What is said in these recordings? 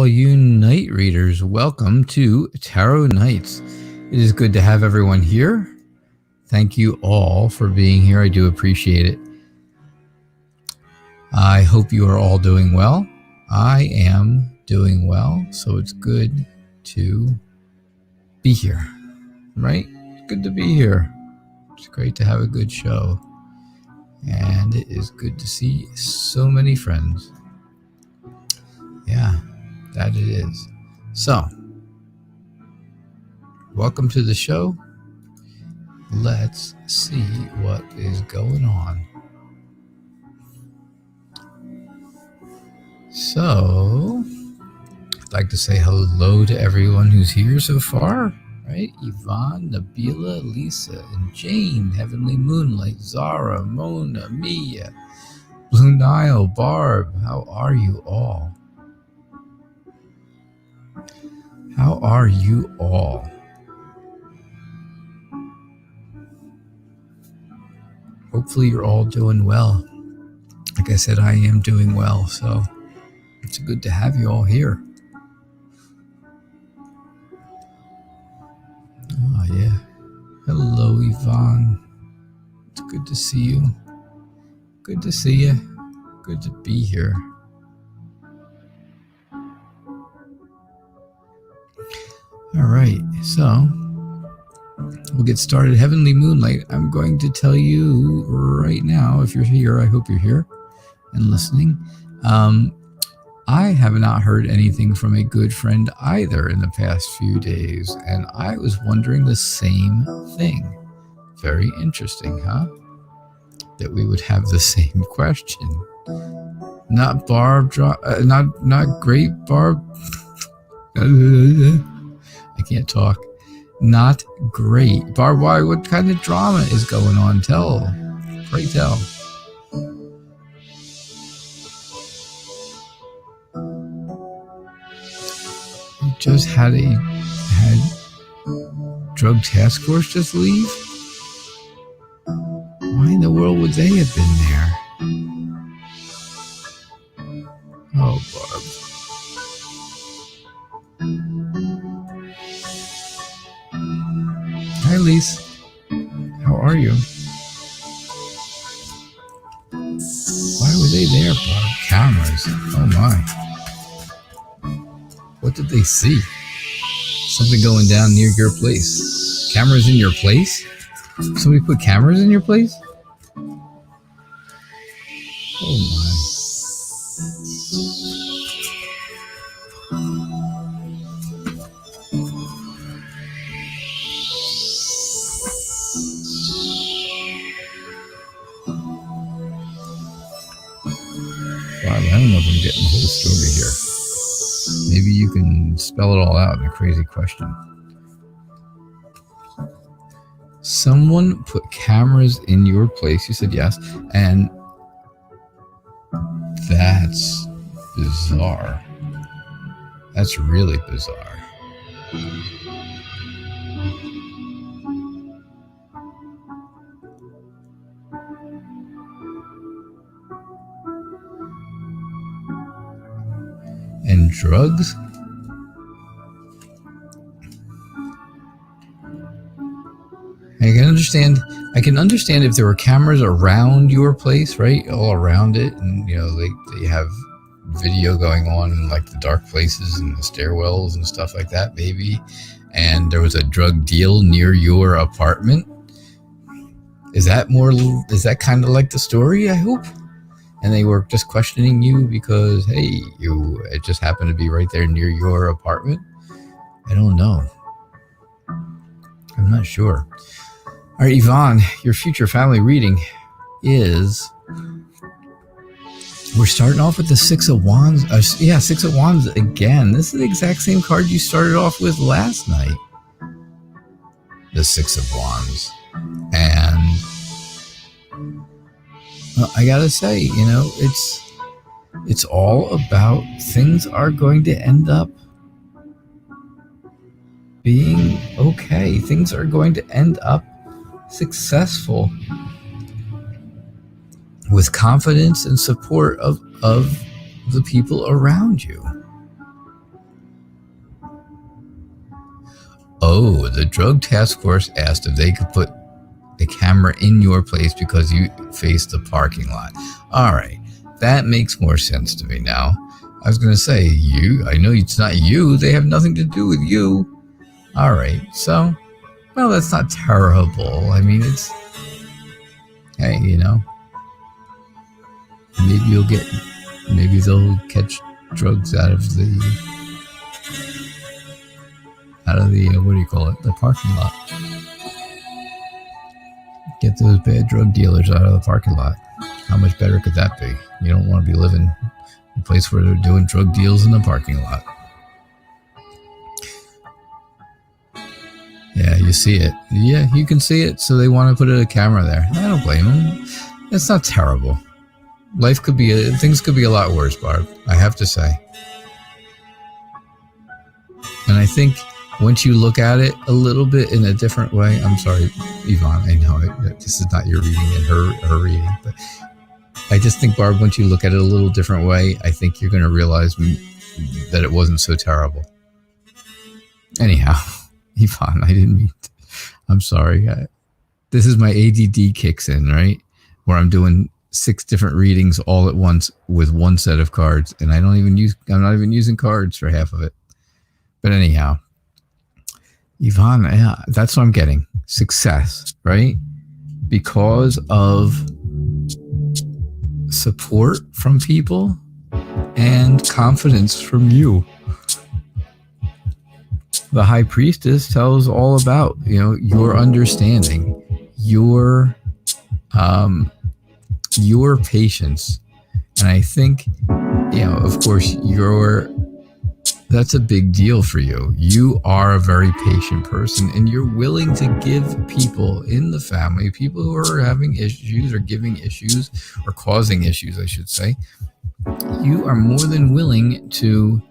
all you night readers. Welcome to Tarot Nights. It is good to have everyone here. Thank you all for being here. I do appreciate it. I hope you are all doing well. I am doing well, so it's good to be here, right? It's good to be here. It's great to have a good show. And it is good to see so many friends. Yeah, that it is. So, welcome to the show. Let's see what is going on. So, I'd like to say hello to everyone who's here so far, right? Yvonne, Nabila, Lisa, and Jane, Heavenly Moonlight, Zara, Mona, Mia, Blue Nile, Barb. How are you all? How are you all? Hopefully you're all doing well. Like I said, I am doing well, so it's good to have you all here. Oh, yeah. Hello, Yvonne. It's good to see you. Good to see you. Good to be here. All right, so we'll get started. Heavenly Moonlight, I'm going to tell you right now, if you're here, I hope you're here and listening. I have not heard anything from a good friend either in the past few days, and I was wondering the same thing. Very interesting, huh? That we would have the same question. Not Barb, not great Barb. I can't talk. Not great. Barb, why? What kind of drama is going on? Tell. Pray tell. You just had drug task force just leave? Why in the world would they have been there? Oh, Barb. Hi, Lise. How are you? Why were they there, Barb? Cameras. Oh, my. What did they see? Something going down near your place. Cameras in your place? Somebody put cameras in your place? Oh, my. I don't know if I'm getting the whole story here. Maybe you can spell it all out in a crazy question. Someone put cameras in your place. You said yes. And that's bizarre. That's really bizarre. And drugs? I can understand if there were cameras around your place, right? All around it, and you know, they have video going on in like the dark places and the stairwells and stuff like that, maybe. And there was a drug deal near your apartment. Is that kind of like the story, I hope? And they were just questioning you because, hey, it just happened to be right there near your apartment? I don't know. I'm not sure. All right, Yvonne, your future family reading is... We're starting off with the Six of Wands. Six of Wands again. This is the exact same card you started off with last night. The Six of Wands. And... well, I gotta say, you know, it's all about things are going to end up being okay. Things are going to end up successful with confidence and support of the people around you. Oh, the drug task force asked if they could put a camera in your place because you face the parking lot. All right, that makes more sense to me now. I was going to say, I know it's not you. They have nothing to do with you. All right, so, well, that's not terrible. I mean, hey, maybe they'll catch drugs out of the, what do you call it? The parking lot. Get those bad drug dealers out of the parking lot. How much better could that be? You don't want to be living in a place where they're doing drug deals in the parking lot. Yeah, you see it. Yeah, you can see it, so they want to put a camera there. I don't blame them. It's not terrible. Things could be a lot worse, Barb, I have to say. And I think once you look at it a little bit in a different way, I'm sorry, Yvonne, I know this is not your reading and her reading, but I just think, Barb, once you look at it a little different way, I think you're going to realize that it wasn't so terrible. Anyhow, Yvonne, I didn't mean to. I'm sorry. This is my ADD kicks in, right? Where I'm doing 6 different readings all at once with one set of cards, and I'm not even using cards for half of it. But anyhow, Yvonne, yeah, that's what I'm getting. Success, right? Because of support from people and confidence from you. The High Priestess tells all about, your understanding, your patience. And I think, of course, that's a big deal for you. You are a very patient person, and you're willing to give people in the family, people who are having issues or giving issues or causing issues, I should say, you are more than willing to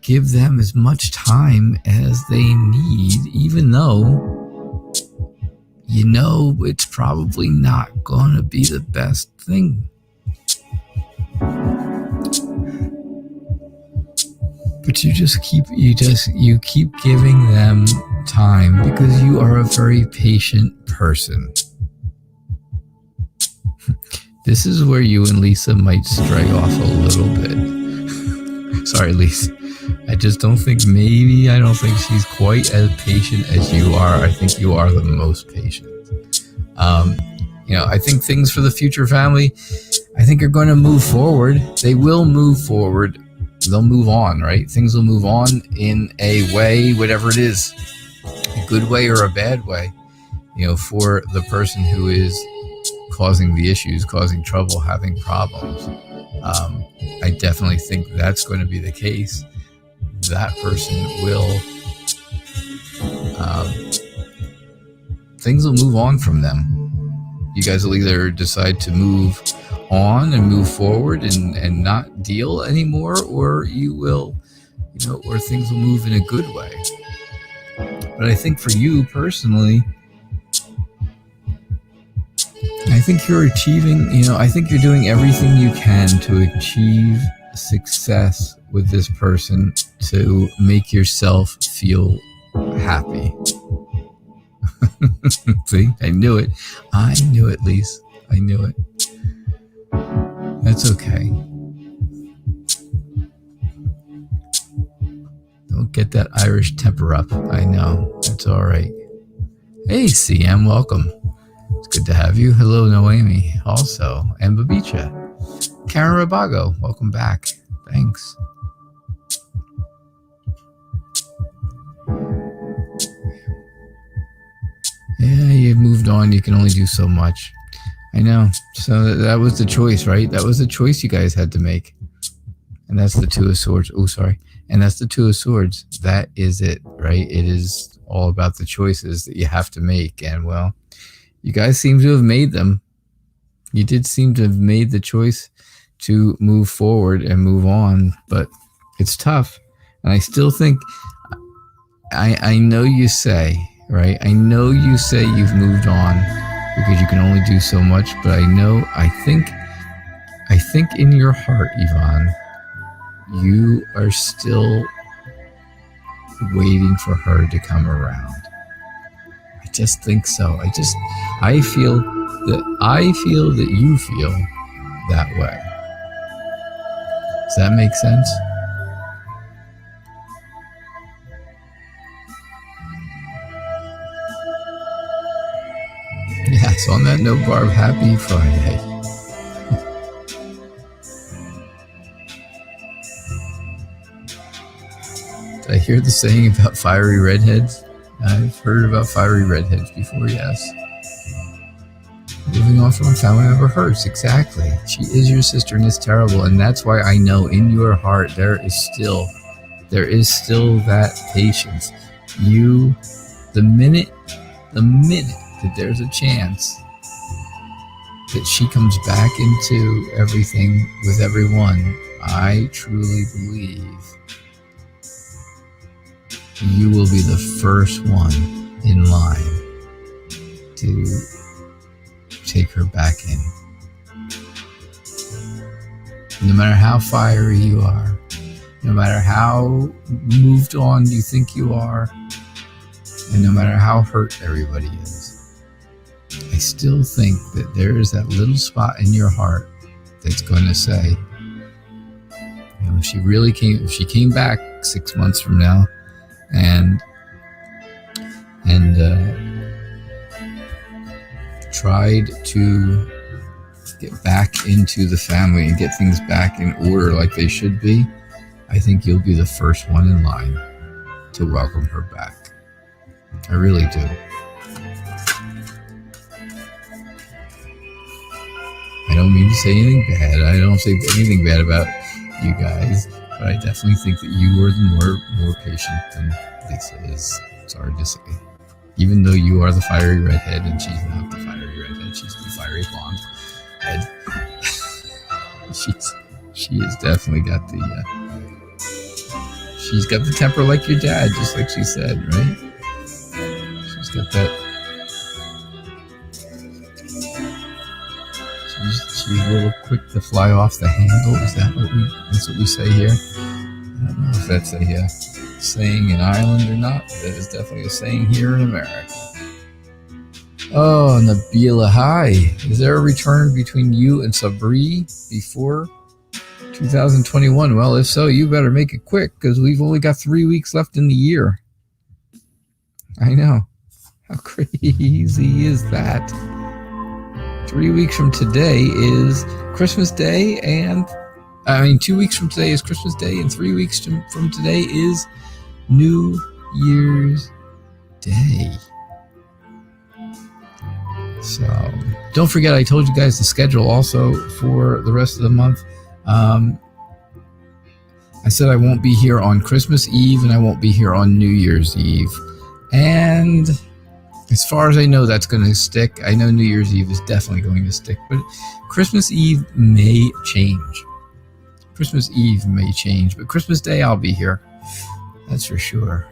give them as much time as they need, even though it's probably not going to be the best thing. But you keep giving them time because you are a very patient person. This is where you and Lisa might stray off a little bit. Sorry, Lisa. I don't think she's quite as patient as you are. I think you are the most patient. I think things for the future family, I think are going to move forward. They will move forward. They'll move on, right? Things will move on in a way, whatever it is, a good way or a bad way, for the person who is causing the issues, causing trouble, having problems. I definitely think that's going to be the case. That person will, things will move on from them. You guys will either decide to move on and move forward and not deal anymore, or you will, or things will move in a good way. But I think for you personally, I think you're achieving, I think you're doing everything you can to achieve success with this person to make yourself feel happy. See, I knew it. Lise. I knew it. That's okay. Don't get that Irish temper up. I know. That's all right. Hey, CM, welcome. It's good to have you. Hello, Noemi, also. And Babicha. Karen Rabago, welcome back. Thanks. Yeah, you've moved on. You can only do so much. I know. So that was the choice, right? That was the choice you guys had to make. And that's the Two of Swords. Oh, sorry. And that's the Two of Swords. That is it, right? It is all about the choices that you have to make. And, well, you guys seem to have made them. You did seem to have made the choice to move forward and move on. But it's tough. And I still think, I know you say, right? I know you say you've moved on because you can only do so much, but I think in your heart, Yvonne, you are still waiting for her to come around. I just think so. I feel that you feel that way. Does that make sense? Yes, on that note, Barb, happy Friday. Did I hear the saying about fiery redheads? I've heard about fiery redheads before, yes. Moving on from a family member hurts, exactly. She is your sister and it's terrible, and that's why I know in your heart there is still that patience. The minute that there's a chance that she comes back into everything with everyone, I truly believe you will be the first one in line to take her back in. No matter how fiery you are, no matter how moved on you think you are, and no matter how hurt everybody is, I still think that there is that little spot in your heart that's going to say, you know, if she came back 6 months from now and tried to get back into the family and get things back in order like they should be, I think you'll be the first one in line to welcome her back. I really do. I don't mean to say anything bad. I don't say anything bad about you guys, but I definitely think that you are more patient than Lisa is. Sorry to say. Even though you are the fiery redhead and she's not the fiery redhead, she's the fiery blonde head. She has definitely got she's got the temper like your dad, just like she said, right? She's got that. She's a little quick to fly off the handle. That's what we say here? I don't know if that's a saying in Ireland or not, but that is definitely a saying here in America. Oh, Nabila, hi. Is there a return between you and Sabri before 2021? Well, if so, you better make it quick because we've only got 3 weeks left in the year. I know. How crazy is that? 3 weeks from today is Christmas Day, 2 weeks from today is Christmas Day, and 3 weeks from today is New Year's Day. So, don't forget, I told you guys the schedule also for the rest of the month. I said I won't be here on Christmas Eve, and I won't be here on New Year's Eve. And as far as I know, that's going to stick. I know New Year's Eve is definitely going to stick, but Christmas Eve may change. Christmas Eve may change, but Christmas Day I'll be here. That's for sure.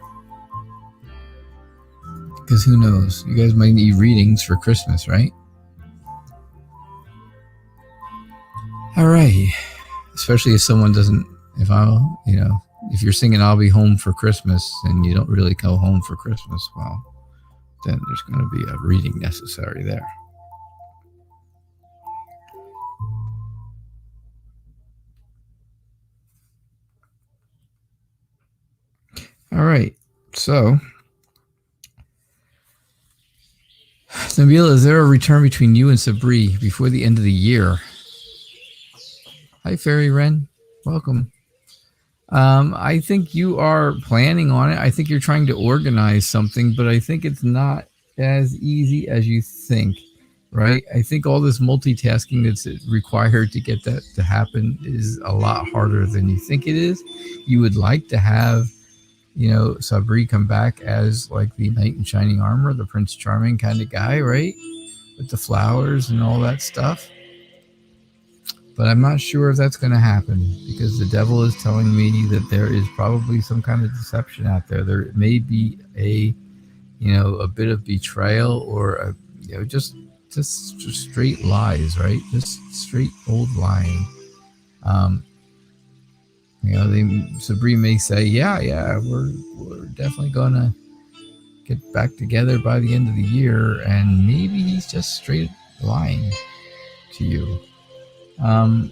Because who knows? You guys might need readings for Christmas, right? All right. Especially if someone doesn't, if you're singing I'll be home for Christmas and you don't really go home for Christmas, well, then there's going to be a reading necessary there. All right. So, Nabila, is there a return between you and Sabri before the end of the year? Hi, Fairy Wren. Welcome. I think you are planning on it. I think you're trying to organize something, but I think it's not as easy as you think, right? I think all this multitasking that's required to get that to happen is a lot harder than you think it is. You would like to have, Sabri come back as like the knight in shining armor, the Prince Charming kind of guy, right? With the flowers and all that stuff. But I'm not sure if that's going to happen because the devil is telling me that there is probably some kind of deception out there. There may be a bit of betrayal or just straight lies, right? Just straight old lying. Sabrina may say, yeah, we're definitely gonna get back together by the end of the year, and maybe he's just straight lying to you. The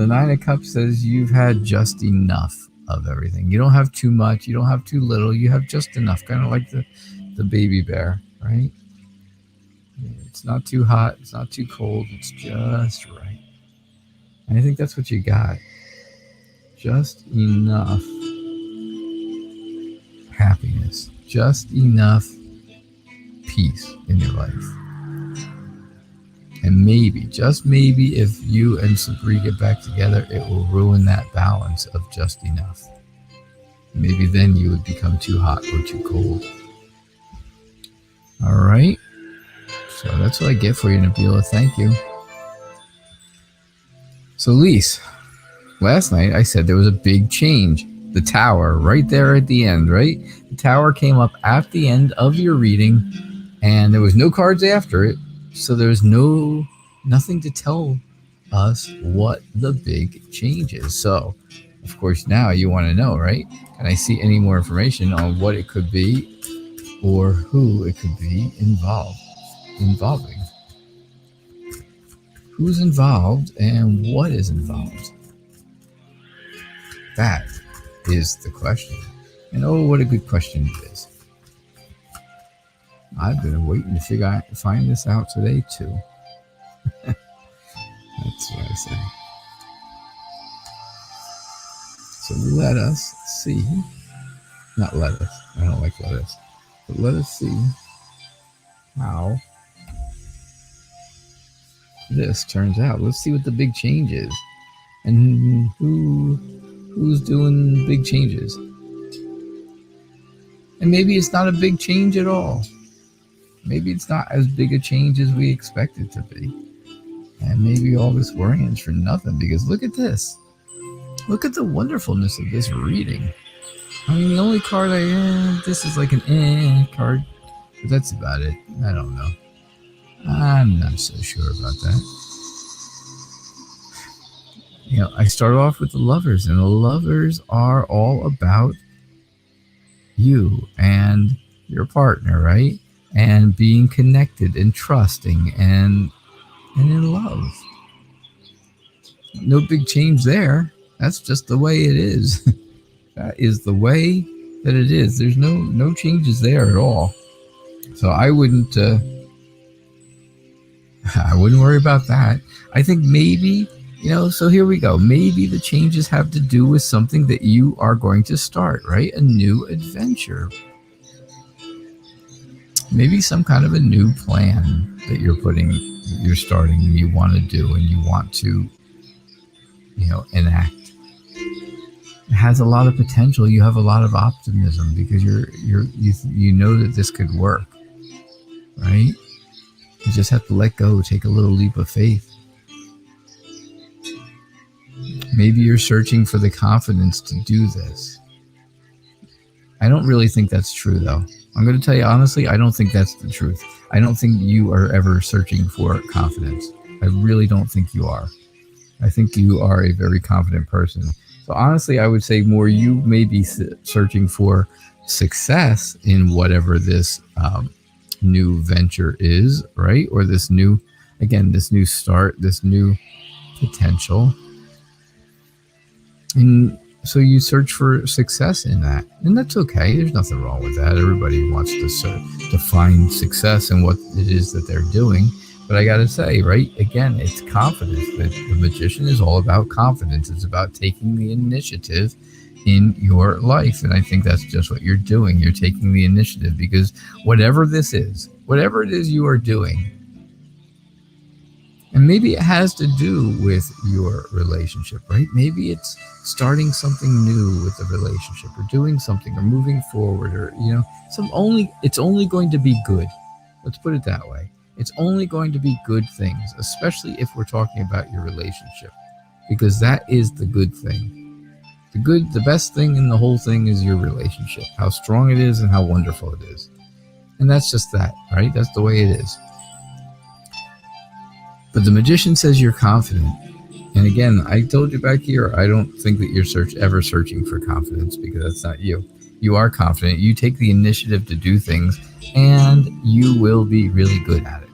Nine of Cups says you've had just enough of everything. You don't have too much, you don't have too little, you have just enough, kind of like the baby bear, right? It's not too hot, it's not too cold, it's just right. And I think that's what you got. Just enough happiness, just enough peace in your life. And maybe, just maybe, if you and Sabri get back together, it will ruin that balance of just enough. Maybe then you would become too hot or too cold. All right. So that's what I get for you, Nabila. Thank you. So, Lise, last night I said there was a big change. The tower right there at the end, right? The tower came up at the end of your reading, and there was no cards after it. So there's nothing to tell us what the big change is. So, of course, now you want to know, right? Can I see any more information on what it could be or who it could be involving? Who's involved and what is involved? That is the question. And oh, what a good question it is. I've been waiting to find this out today too. That's what I say. So let us see. Not let us. I don't like lettuce. But let us see how this turns out. Let's see what the big change is. And who's doing big changes. And maybe it's not a big change at all. Maybe it's not as big a change as we expect it to be. And maybe all this worrying is for nothing, because look at this. Look at the wonderfulness of this reading. I mean, the only card this is like an card, but that's about it. I don't know. I'm not so sure about that. I start off with the Lovers, and the Lovers are all about you and your partner, right? And being connected and trusting and in love. No big change there. That's just the way it is. That is the way that it is. There's no changes there at all. So I wouldn't worry about that. I think maybe, so here we go. Maybe the changes have to do with something that you are going to start, right? A new adventure. Maybe some kind of a new plan that you're starting, and you want to do, and you want to, enact. It has a lot of potential. You have a lot of optimism because you know that this could work, right? You just have to let go, take a little leap of faith. Maybe you're searching for the confidence to do this. I don't really think that's true, though. I'm going to tell you honestly, I don't think that's the truth. I don't think you are ever searching for confidence. I really don't think you are. I think you are a very confident person. So honestly, I would say more you may be searching for success in whatever this new venture is, right? Or this new start, this new potential. And so you search for success in that. And that's okay. There's nothing wrong with that. Everybody wants to find success in what it is that they're doing. But I got to say, right, again, it's confidence. The magician is all about confidence. It's about taking the initiative in your life. And I think that's just what you're doing. You're taking the initiative because whatever it is you are doing, and maybe it has to do with your relationship, right? Maybe it's starting something new with the relationship, or doing something, or moving forward, or, it's only going to be good. Let's put it that way. It's only going to be good things, especially if we're talking about your relationship, because that is the good thing. The best thing in the whole thing is your relationship, how strong it is and how wonderful it is. And that's just that, right? That's the way it is. But the magician says you're confident, And again, I told you back here, I don't think that you're ever searching for confidence, because that's not you. You are confident. You take the initiative to do things, and you will be really good at it.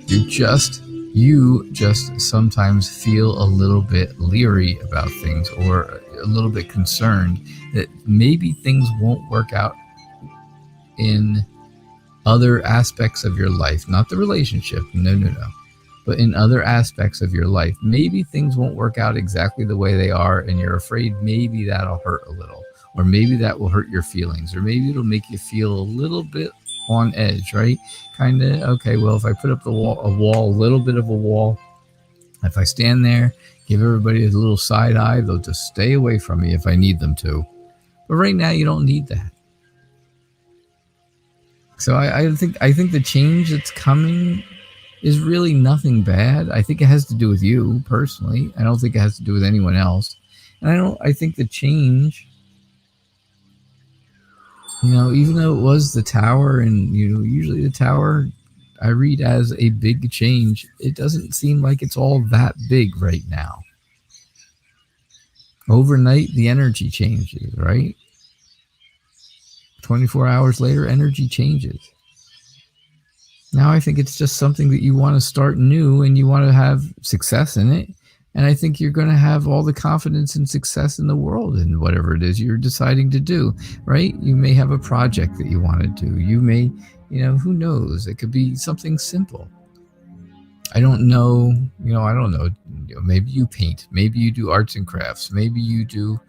You just sometimes feel a little bit leery about things, or a little bit concerned that maybe things won't work out in other aspects of your life, not the relationship, no, but in other aspects of your life. Maybe things won't work out exactly the way they are, and you're afraid maybe that'll hurt a little, or maybe that will hurt your feelings, or maybe it'll make you feel a little bit on edge, right? Kind of, okay, well, if I put up a little bit of a wall, if I stand there, give everybody a little side eye, they'll just stay away from me if I need them to. But right now, you don't need that. So I think the change that's coming is really nothing bad. I think it has to do with you personally. I don't think it has to do with anyone else. And I think the change, even though it was the tower, and usually the tower I read as a big change, it doesn't seem like it's all that big right now. Overnight, the energy changes, right? 24 hours later, energy changes. Now I think it's just something that you want to start new, and you want to have success in it. And I think you're going to have all the confidence and success in the world in whatever it is you're deciding to do, right? You may have a project that you want to do. You may, who knows? It could be something simple. I don't know. I don't know. Maybe you paint. Maybe you do arts and crafts. Maybe you do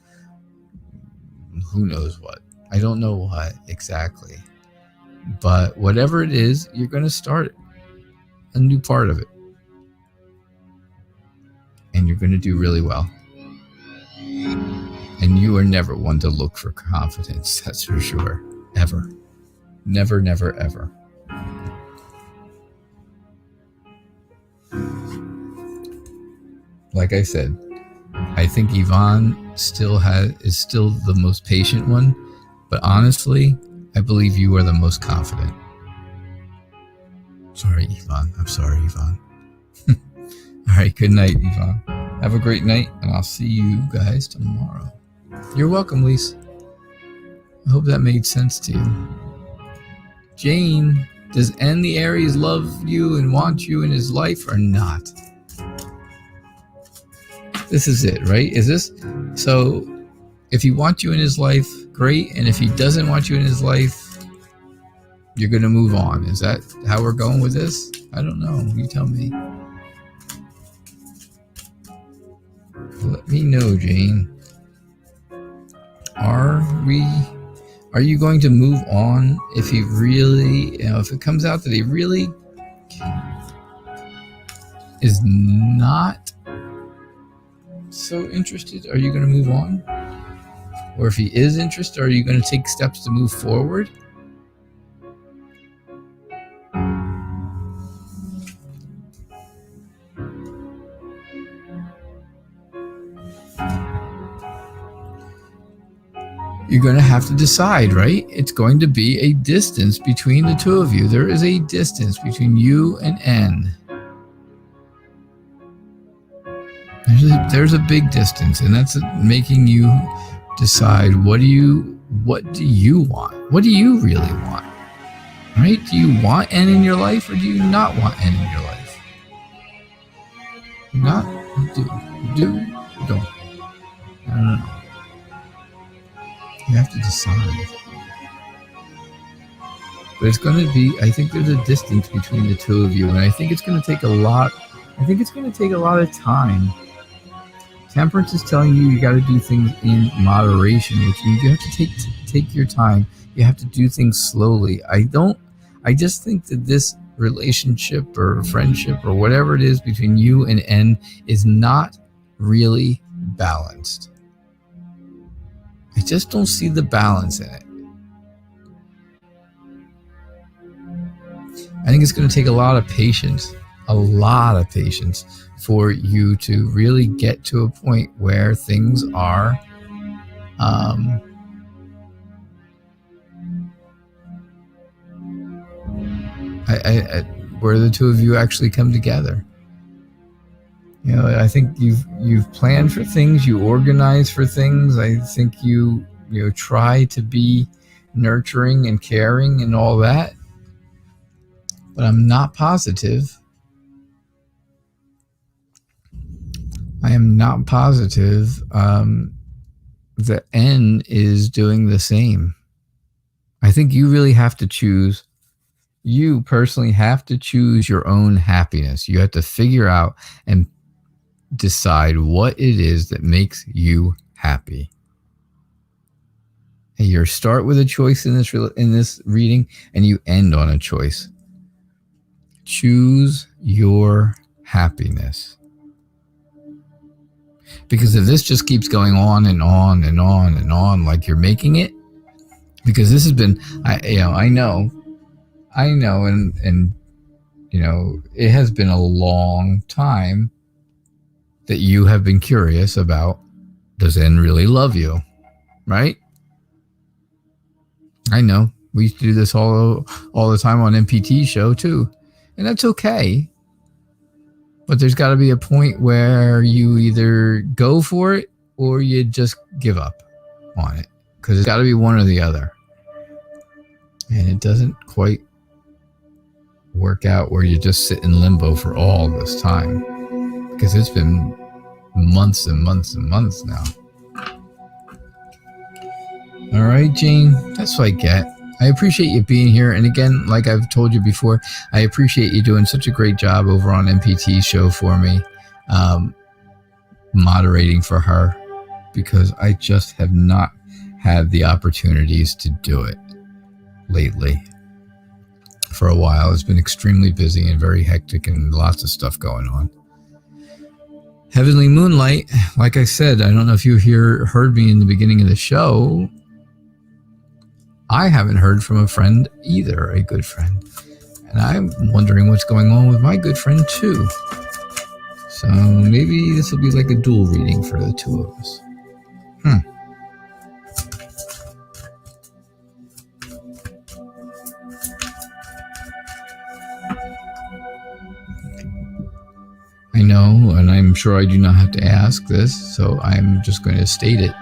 who knows what. I don't know what exactly. But whatever it is, you're going to start a new part of it. And you're going to do really well. And you are never one to look for confidence, that's for sure. Ever. Never, never, ever. Like I said, I think Yvonne is still the most patient one. But honestly, I believe you are the most confident. Sorry, Yvonne. I'm sorry, Yvonne. All right, good night, Yvonne. Have a great night, and I'll see you guys tomorrow. You're welcome, Lise. I hope that made sense to you. Jane, does N the Aries love you and want you in his life or not? This is it, right? Is this? So, if he wants you in his life, great. And if he doesn't want you in his life, you're going to move on. Is that how we're going with this? I don't know. You tell me. Let me know, Jane. Are you going to move on if he really, if it comes out that he really is not so interested, are you going to move on? Or if he is interested, are you going to take steps to move forward? You're going to have to decide, right? It's going to be a distance between the two of you. There is a distance between you and N. There's a big distance, and that's making you decide what do you want? What do you really want? Right? Do you want N in your life, or do you not want N in your life? Not do, don't. I don't know. You have to decide. But it's going to be, I think there's a distance between the two of you, and I think it's going to take a lot of time. Temperance is telling you got to do things in moderation, which means you have to take your time. You have to do things slowly. I just think that this relationship or friendship or whatever it is between you and N is not really balanced. I just don't see the balance in it. I think it's going to take a lot of patience for you to really get to a point where things are where the two of you actually come together. You know, I think you've planned for things, you organize for things. I think you try to be nurturing and caring and all that. But I'm not positive. I am not positive that N is doing the same. I think you really have to choose. You personally have to choose your own happiness. You have to figure out and decide what it is that makes you happy. And you start with a choice in this reading, and you end on a choice. Choose your happiness. Because if this just keeps going on and on and on and on, like you're making it, because this has been, I know, and it has been a long time that you have been curious about, does N really love you, right? I know. We used to do this all the time on MPT show too, and that's okay. But there's got to be a point where you either go for it or you just give up on it, because it's got to be one or the other. And it doesn't quite work out where you just sit in limbo for all this time, because it's been months and months and months now. All right, Jane, that's what I get. I appreciate you being here. And again, like I've told you before, I appreciate you doing such a great job over on MPT's show for me, moderating for her, because I just have not had the opportunities to do it lately. For a while, it's been extremely busy and very hectic and lots of stuff going on. Heavenly Moonlight, like I said, I don't know if you heard me in the beginning of the show. I haven't heard from a friend either, a good friend. And I'm wondering what's going on with my good friend too. So maybe this will be like a dual reading for the two of us. I know, and I'm sure I do not have to ask this, so I'm just going to state it.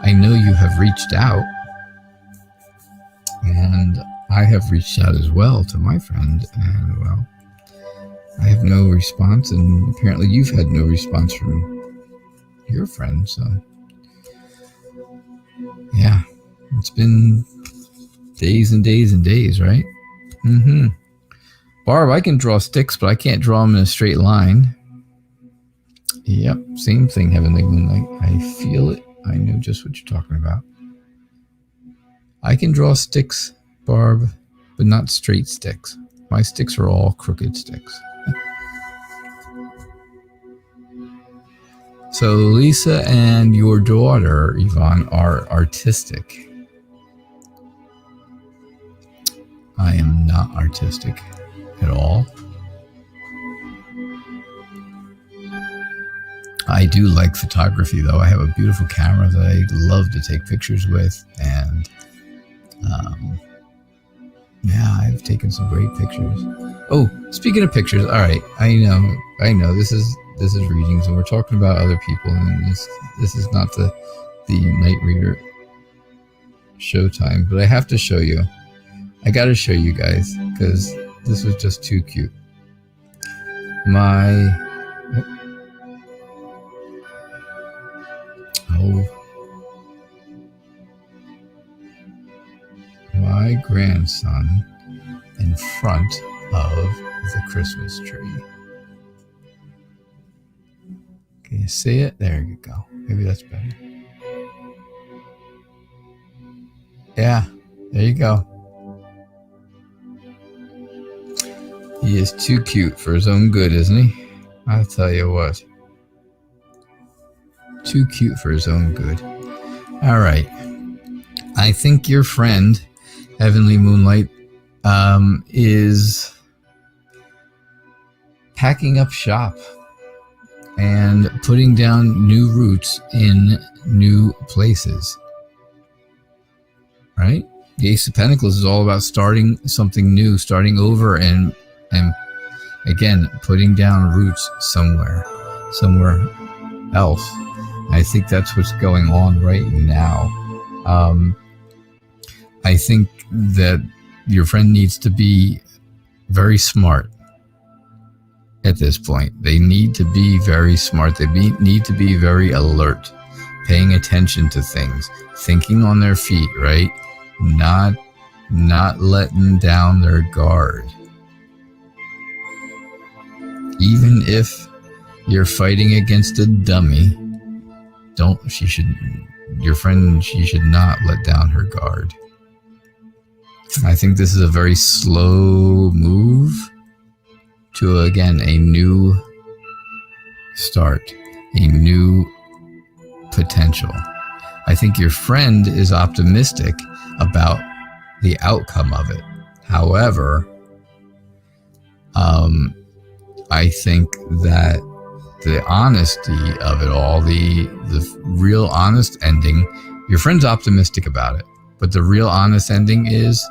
I know you have reached out. And I have reached out as well to my friend, and well, I have no response, and apparently you've had no response from your friend, so yeah, it's been days and days and days, right? Barb, I can draw sticks, but I can't draw them in a straight line. Yep, same thing, Heavenly Moonlight. I feel it. I know just what you're talking about. I can draw sticks, Barb, but not straight sticks. My sticks are all crooked sticks. So Lisa and your daughter, Yvonne, are artistic. I am not artistic at all. I do like photography, though. I have a beautiful camera that I love to take pictures with, and yeah, I've taken some great pictures. Oh, speaking of pictures, all right, I know this is readings, and we're talking about other people, and this is not the Night Reader showtime, but I have to show you. I got to show you guys, because this was just too cute. My grandson in front of the Christmas tree. Can you see it? There you go. Maybe that's better. Yeah, there you go. He is too cute for his own good, isn't he? I'll tell you what. Too cute for his own good. All right. I think your friend, Heavenly Moonlight, is packing up shop and putting down new roots in new places. Right? The Ace of Pentacles is all about starting something new, starting over and Again, putting down roots somewhere else. I think that's what's going on right now. I think that your friend needs to be very smart at this point. They need to be very smart. They need to be very alert, paying attention to things, thinking on their feet, right? Not letting down their guard. Even if you're fighting against a dummy, she should not let down her guard. I think this is a very slow move to, again, a new start, a new potential. I think your friend is optimistic about the outcome of it. However, I think that the honesty of it all, the real honest ending, your friend's optimistic about it, but the real honest ending is,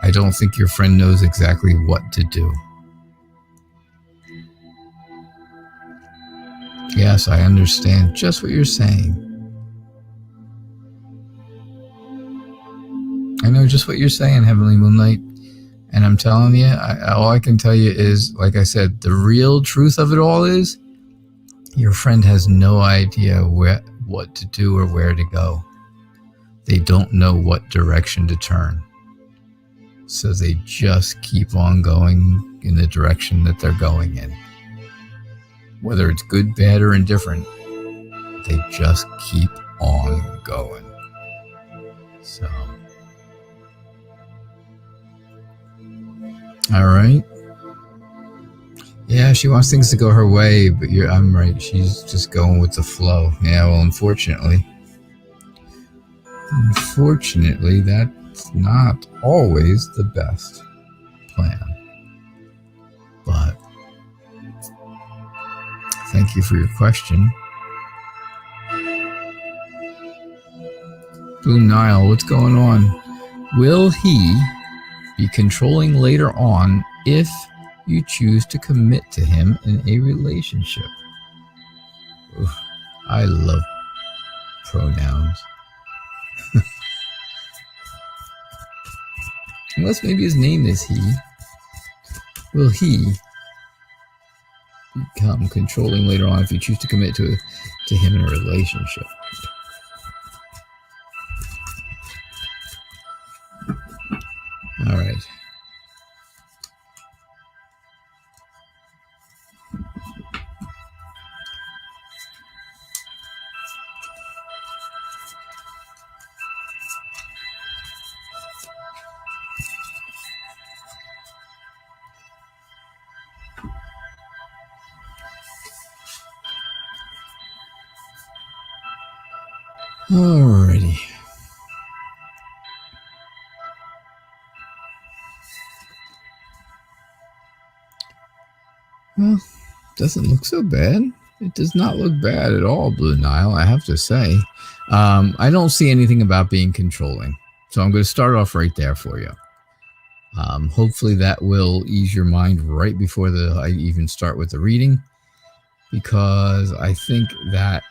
I don't think your friend knows exactly what to do. Yes, I understand just what you're saying. I know just what you're saying, Heavenly Moonlight. And I'm telling you, all I can tell you is, like I said, the real truth of it all is, your friend has no idea what to do or where to go. They don't know what direction to turn. So they just keep on going in the direction that they're going in. Whether it's good, bad, or indifferent, they just keep on going. So, all right. Yeah, she wants things to go her way, but I'm right. She's just going with the flow. Yeah, well, unfortunately, that's not always the best plan. But thank you for your question. Blue Nile, what's going on? Will he be controlling later on if you choose to commit to him in a relationship? Oof, I love pronouns. Unless maybe his name is he. Will he become controlling later on if you choose to commit to him in a relationship? All right. Alrighty. Well, doesn't look so bad. It does not look bad at all, Blue Nile, I have to say. I don't see anything about being controlling. So I'm going to start off right there for you. Hopefully that will ease your mind right before I even start with the reading, because I think that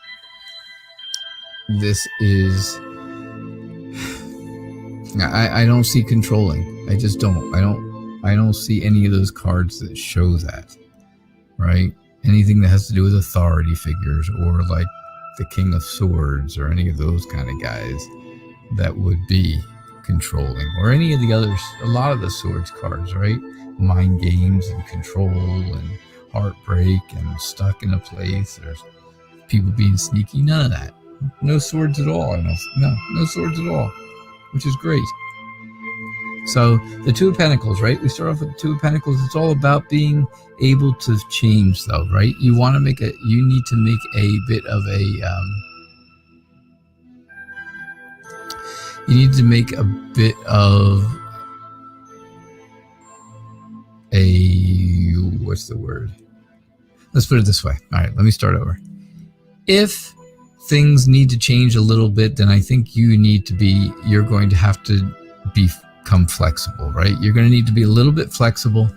this is... I don't see controlling. I just don't. I don't see any of those cards that show that. Right? Anything that has to do with authority figures, or like the King of Swords, or any of those kind of guys that would be controlling, or any of the others, a lot of the Swords cards, right? Mind games and control and heartbreak and stuck in a place. There's people being sneaky. None of that. No swords at all. No swords at all, which is great. So the Two of Pentacles, right? We start off with the Two of Pentacles. It's all about being able to change, though, right? You need to make a bit of a, you need to make a bit of a, what's the word? Let's put it this way. All right, let me start over. If things need to change a little bit, then I think you're going to have to become flexible, right? You're going to need to be a little bit flexible.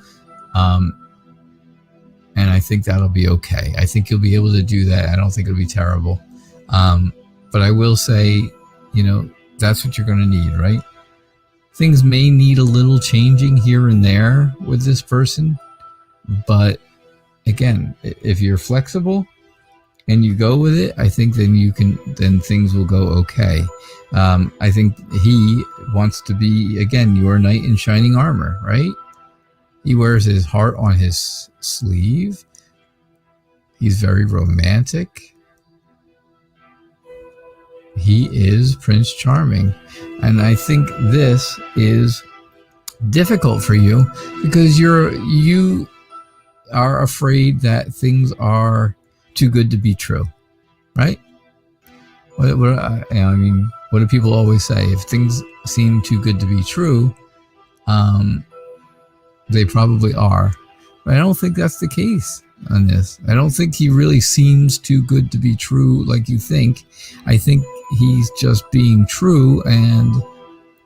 And I think that'll be okay. I think you'll be able to do that. I don't think it'll be terrible. But I will say, that's what you're going to need, right? Things may need a little changing here and there with this person. But again, if you're flexible and you go with it, I think then things will go okay. I think he wants to be, again, your knight in shining armor, right? He wears his heart on his sleeve. He's very romantic. He is Prince Charming. And I think this is difficult for you because you are afraid that things are too good to be true, right? What do people always say? If things seem too good to be true, they probably are. But I don't think that's the case on this. I don't think he really seems too good to be true like you think. I think he's just being true, and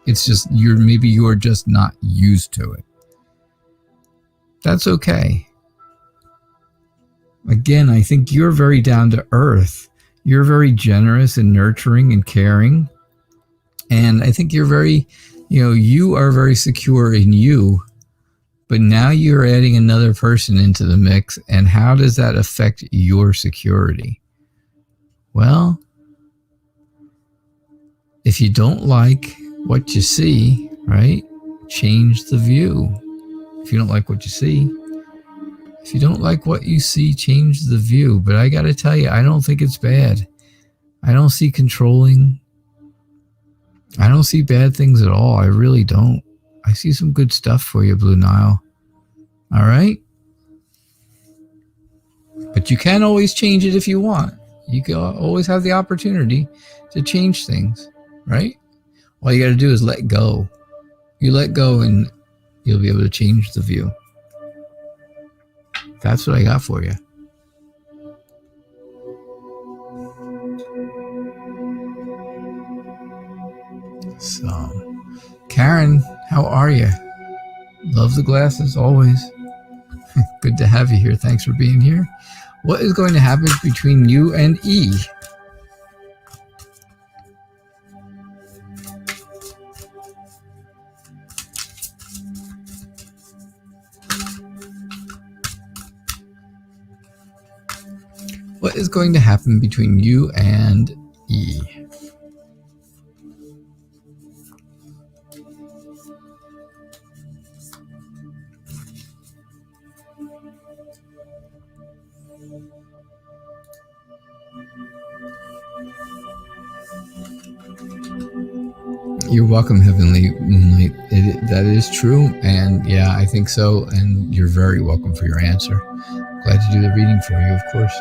it's just you're just not used to it. That's okay. Again, I think you're very down to earth. You're very generous and nurturing and caring. And I think you're very, you are very secure in you. But now you're adding another person into the mix. And how does that affect your security? Well, if you don't like what you see, right, change the view. If you don't like what you see, if you don't like what you see, change the view. But I got to tell you, I don't think it's bad. I don't see controlling. I don't see bad things at all. I really don't. I see some good stuff for you, Blue Nile. All right? But you can always change it if you want. You can always have the opportunity to change things, right? All you got to do is let go. You let go and you'll be able to change the view. That's what I got for you. So, Karen, how are you? Love the glasses, always. Good to have you here. Thanks for being here. What is going to happen between you and E? What is going to happen between you and E? You're welcome, Heavenly Moonlight. That is true, and yeah, I think so, and you're very welcome for your answer. Glad to do the reading for you, of course.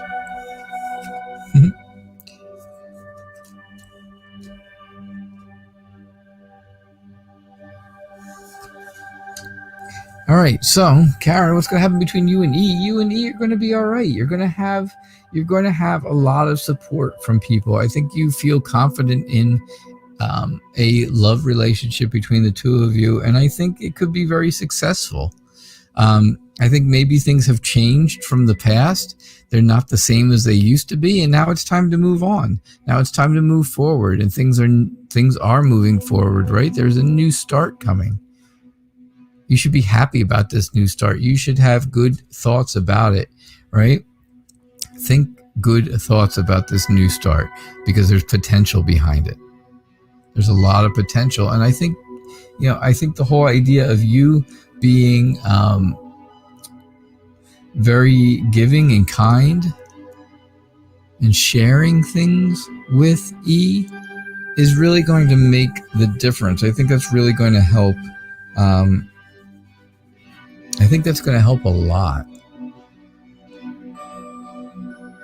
All right, so Karen, what's going to happen between you and E? You and E are going to be all right. You're going to have a lot of support from people. I think you feel confident in a love relationship between the two of you, and I think it could be very successful. I think maybe things have changed from the past. They're not the same as they used to be, and now it's time to move on. Now it's time to move forward, and things are moving forward, right? There's a new start coming. You should be happy about this new start. You should have good thoughts about it, right? Think good thoughts about this new start because there's potential behind it. There's a lot of potential. And I think, I think the whole idea of you being very giving and kind and sharing things with E is really going to make the difference. I think that's really going to help. I think that's going to help a lot.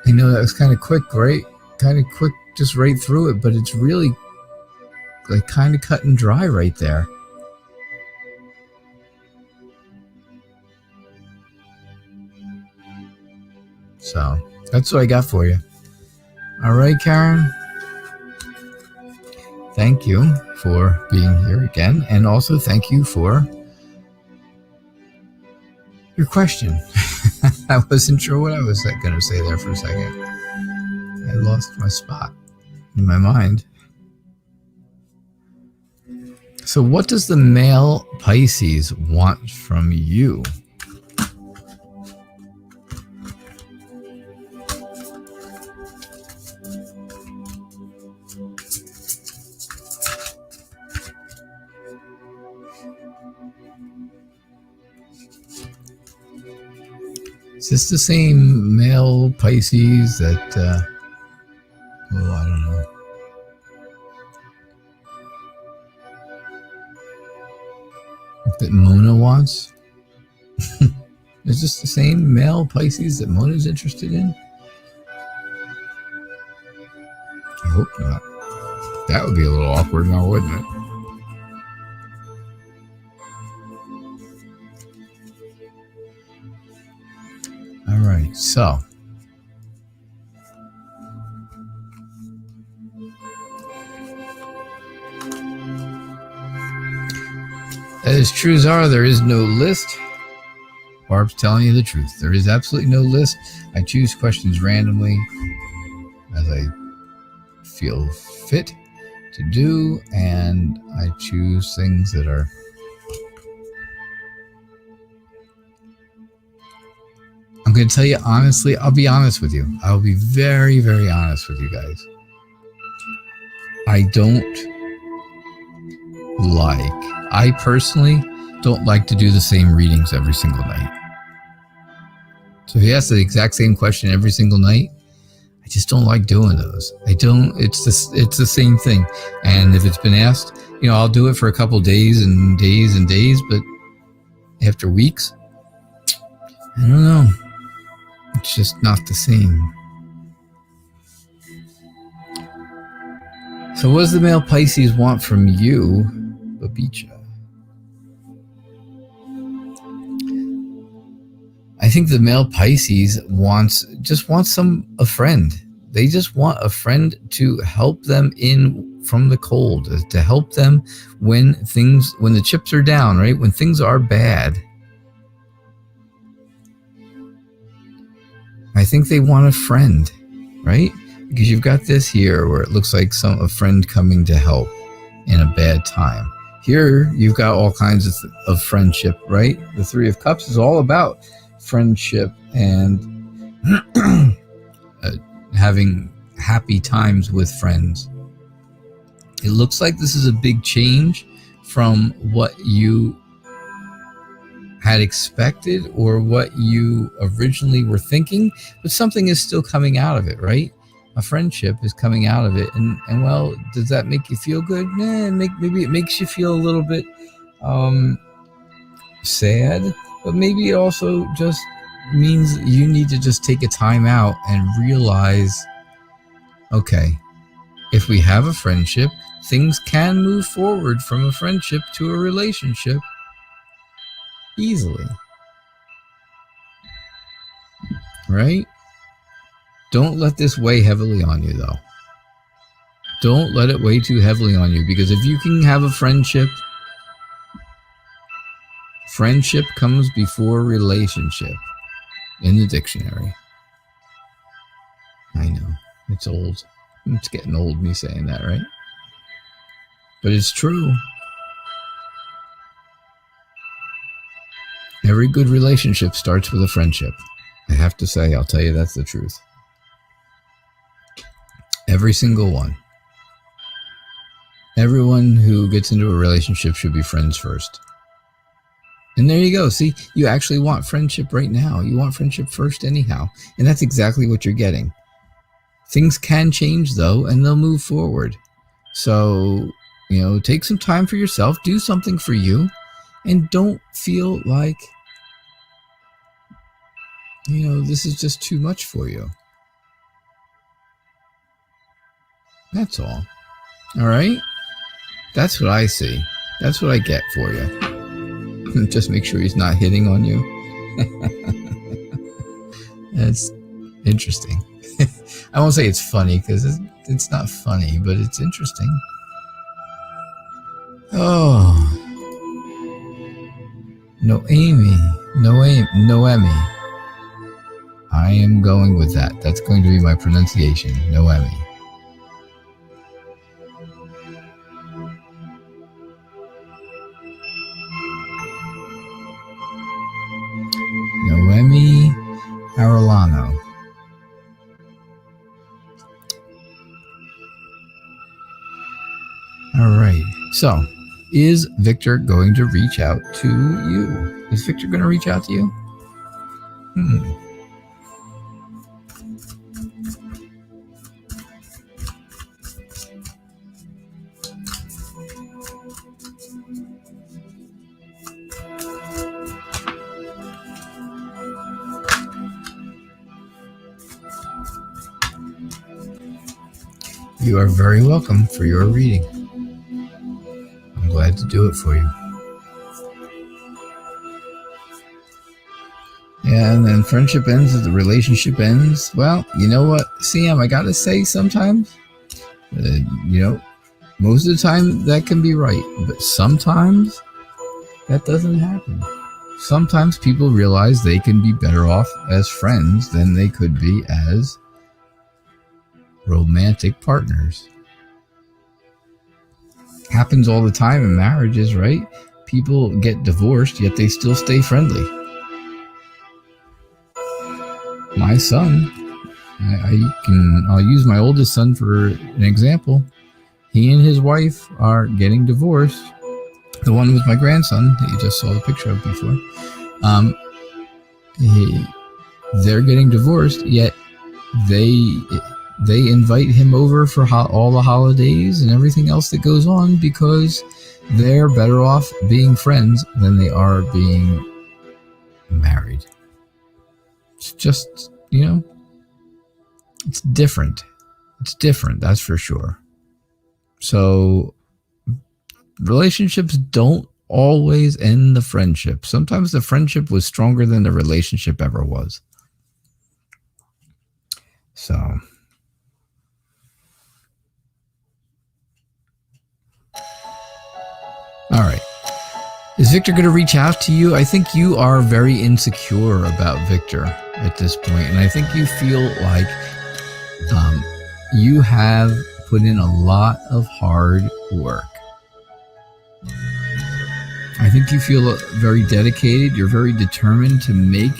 I know that was kind of quick, right? Kind of quick, just right through it, but it's really like kind of cut and dry right there. So that's what I got for you. All right, Karen. Thank you for being here again. And also thank you for your question. I wasn't sure what I was going to say there for a second. I lost my spot in my mind. So what does the male Pisces want from you? Is this the same male Pisces that, I don't know. That Mona wants? Is this the same male Pisces that Mona's interested in? I hope not. That would be a little awkward now, wouldn't it? All right, so as true as are, there is no list. Barb's telling you the truth. There is absolutely no list. I choose questions randomly as I feel fit to do, and I choose things that are I'm going to tell you honestly, I'll be honest with you. I'll be very, very honest with you guys. I personally don't like to do the same readings every single night. So if you ask the exact same question every single night, I just don't like doing those. It's the same thing. And if it's been asked, I'll do it for a couple days and days and days, but after weeks, I don't know. It's just not the same. So what does the male Pisces want from you, Babicha? I think the male Pisces wants a friend. They just want a friend to help them in from the cold, to help them when the chips are down, right? When things are bad. I think they want a friend, right? Because you've got this here where it looks like a friend coming to help in a bad time. Here, you've got all kinds of friendship, right? The Three of Cups is all about friendship and having happy times with friends. It looks like this is a big change from what you had expected or what you originally were thinking, but something is still coming out of it, right? A friendship is coming out of it. And well, does that make you feel good? Maybe it makes you feel a little bit sad, but maybe it also just means you need to just take a time out and realize, okay, if we have a friendship, things can move forward from a friendship to a relationship easily, right? Don't let this weigh heavily on you, though. Don't let it weigh too heavily on you, because if you can have a friendship comes before relationship in the dictionary. I know, it's old. It's getting old, me saying that, right? But it's true. Every good relationship starts with a friendship. I have to say, I'll tell you that's the truth. Every single one. Everyone who gets into a relationship should be friends first. And there you go. See, you actually want friendship right now. You want friendship first anyhow. And that's exactly what you're getting. Things can change, though, and they'll move forward. So, take some time for yourself. Do something for you. And don't feel like, this is just too much for you. That's all. All right? That's what I see. That's what I get for you. Just make sure he's not hitting on you. That's interesting. I won't say it's funny because it's not funny, but it's interesting. Oh. Noemi. I am going with that. That's going to be my pronunciation. Noemi. Noemi Arellano. All right. So, is Victor going to reach out to you? Is Victor going to reach out to you? You are very welcome for your reading. I'm glad to do it for you. Yeah, and then friendship ends as the relationship ends. Well, you know what, Sam, I gotta say sometimes, most of the time that can be right, but sometimes that doesn't happen. Sometimes people realize they can be better off as friends than they could be as romantic partners. Happens all the time in marriages, right? People get divorced, yet they still stay friendly. My son, I'll use my oldest son for an example. He and his wife are getting divorced. The one with my grandson that you just saw the picture of before. They're getting divorced, yet they invite him over for all the holidays and everything else that goes on because they're better off being friends than they are being married. It's just, it's different. It's different, that's for sure. So relationships don't always end the friendship. Sometimes the friendship was stronger than the relationship ever was. So, all right. Is Victor going to reach out to you? I think you are very insecure about Victor at this point, and I think you feel like you have put in a lot of hard work. I think you feel very dedicated. You're very determined to make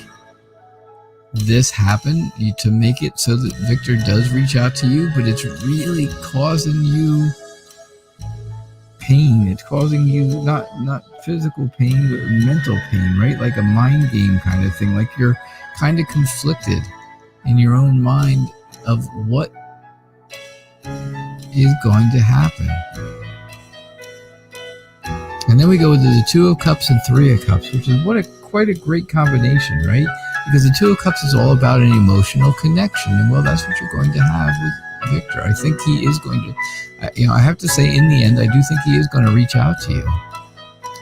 this happen, to make it so that Victor does reach out to you, but it's really causing you pain. It's causing you not physical pain, but mental pain, right? Like a mind game kind of thing. Like you're kind of conflicted in your own mind of what is going to happen. And then we go to the Two of Cups and Three of Cups, which is quite a great combination, right? Because the Two of Cups is all about an emotional connection, and well, that's what you're going to have with Victor. I think he is going to, I have to say, in the end, I do think he is going to reach out to you.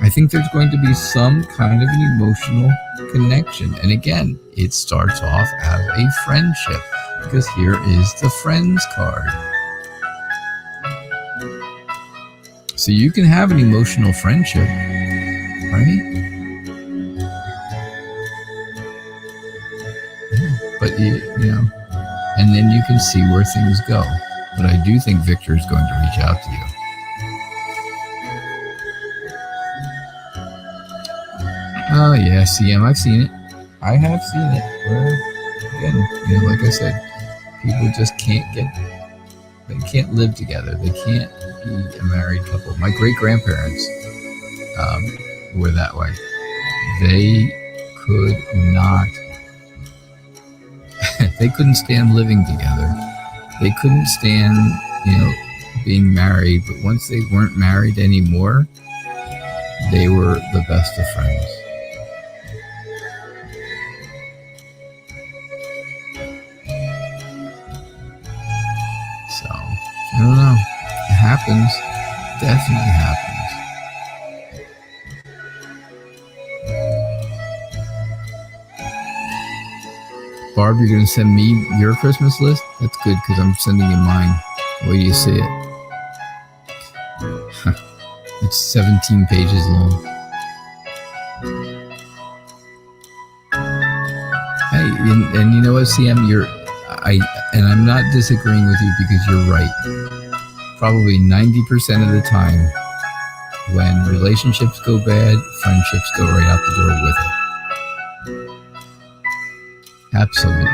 I think there's going to be some kind of an emotional connection, and again, it starts off as a friendship, because here is the Friends card. So you can have an emotional friendship, right? But and then you can see where things go. But I do think Victor is going to reach out to you. Oh yeah, CM, I've seen it. I have seen it. Where, again, like I said, people just they can't live together. They can't be a married couple. My great-grandparents were that way. They could not, they couldn't stand living together. They couldn't stand, being married, but once they weren't married anymore, they were the best of friends. So, I don't know. It happens. Definitely happens. Barb, you're going to send me your Christmas list? That's good, because I'm sending you mine. Wait till you see it. It's 17 pages long. Hey, and you know what, CM, and I'm not disagreeing with you because you're right. Probably 90% of the time, when relationships go bad, friendships go right out the door with it. Absolutely.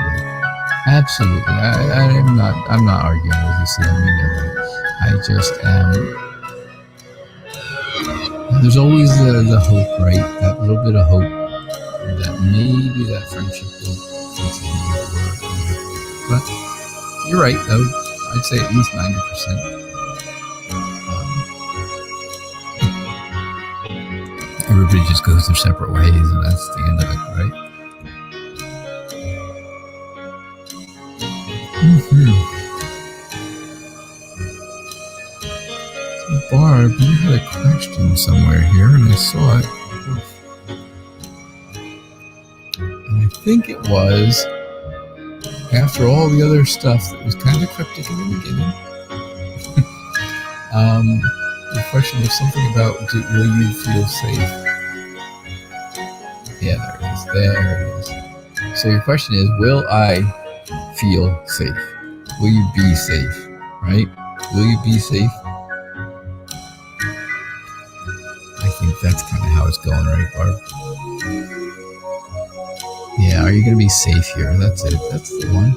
I'm not arguing with you, CM. You know that. I just am. There's always the hope, right? That little bit of hope that maybe that friendship will continue. But you're right, though. I'd say at least 90%. Everybody just goes their separate ways, and that's the end of it, right? So Barb, you had a question somewhere here, and I saw it. And I think it was, after all the other stuff that was kind of cryptic in the beginning, the question was something about, will you feel safe? Yeah, there it is. So your question is, will I feel safe? Will you be safe, right? Will you be safe? I think that's kind of how it's going, right, Barb? Yeah, are you going to be safe here? That's it. That's the one.